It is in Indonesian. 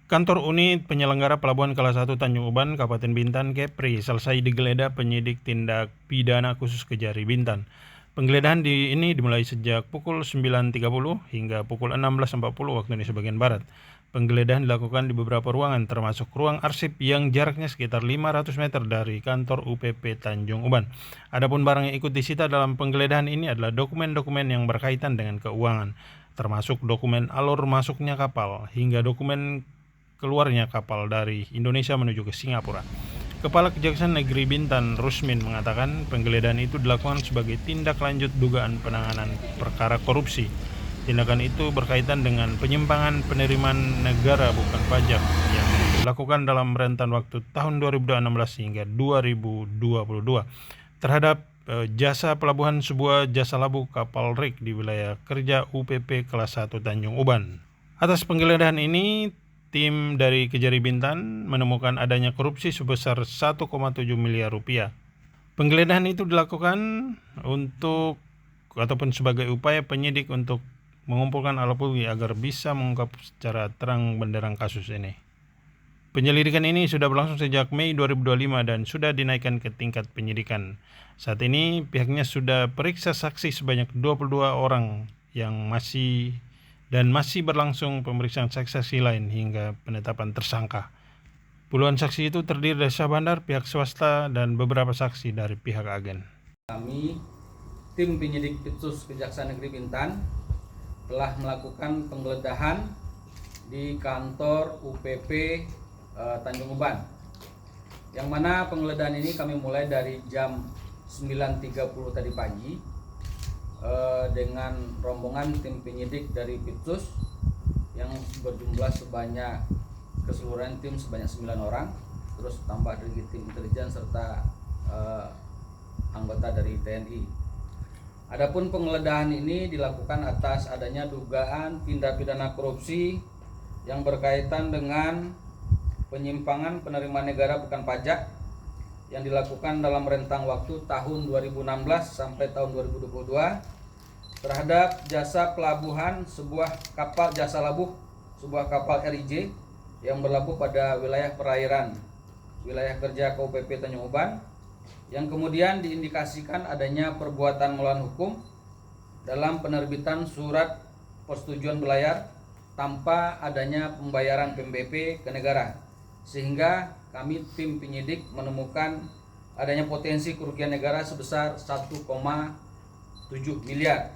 Kantor Unit Penyelenggara Pelabuhan Kelas 1 Tanjung Uban, Kabupaten Bintan, Kepri, selesai digeledah penyidik tindak pidana khusus Kejari Bintan. Penggeledahan ini dimulai sejak pukul 9.30 hingga pukul 16.40 waktu Indonesia bagian Barat. Penggeledahan dilakukan di beberapa ruangan, termasuk ruang arsip yang jaraknya sekitar 500 meter dari kantor UPP Tanjung Uban. Adapun barang yang ikut disita dalam penggeledahan ini adalah dokumen-dokumen yang berkaitan dengan keuangan, termasuk dokumen alur masuknya kapal hingga dokumen keluarnya kapal dari Indonesia menuju ke Singapura. Kepala Kejaksaan Negeri Bintan, Rusmin, mengatakan penggeledahan itu dilakukan sebagai tindak lanjut dugaan penanganan perkara korupsi. Tindakan itu berkaitan dengan penyimpangan penerimaan negara bukan pajak yang dilakukan dalam rentan waktu tahun 2016 hingga 2022 terhadap jasa pelabuhan sebuah jasa labu kapal rig di wilayah kerja UPP kelas 1 Tanjung Uban. Atas penggeledahan ini, tim dari Kejari Bintan menemukan adanya korupsi sebesar 1,7 miliar rupiah. Penggeledahan itu dilakukan untuk ataupun sebagai upaya penyidik untuk mengumpulkan alat bukti agar bisa mengungkap secara terang benderang kasus ini. Penyelidikan ini sudah berlangsung sejak Mei 2025 dan sudah dinaikkan ke tingkat penyidikan. Saat ini pihaknya sudah periksa saksi sebanyak 22 orang yang masih berlangsung pemeriksaan saksi-saksi lain hingga penetapan tersangka. Puluhan saksi itu terdiri dari syah bandar, pihak swasta, dan beberapa saksi dari pihak agen. Kami, tim penyidik Pitsus Kejaksaan Negeri Bintan, telah melakukan penggeledahan di kantor UPP Tanjung Uban. Yang mana penggeledahan ini kami mulai dari jam 9.30 tadi pagi dengan rombongan tim penyidik dari Pitsus yang berjumlah sebanyak keseluruhan tim sebanyak 9 orang, terus tambah dari tim intelijen serta anggota dari TNI. Adapun penggeledahan ini dilakukan atas adanya dugaan tindak pidana korupsi yang berkaitan dengan penyimpangan penerimaan negara bukan pajak yang dilakukan dalam rentang waktu tahun 2016 sampai tahun 2022 terhadap jasa pelabuhan sebuah kapal jasa labuh, sebuah kapal RIJ yang berlabuh pada wilayah perairan wilayah kerja KUPP Tanjung Uban, yang kemudian diindikasikan adanya perbuatan melawan hukum dalam penerbitan surat persetujuan berlayar tanpa adanya pembayaran PMBP ke negara, sehingga kami tim penyidik menemukan adanya potensi kerugian negara sebesar 1,7 miliar.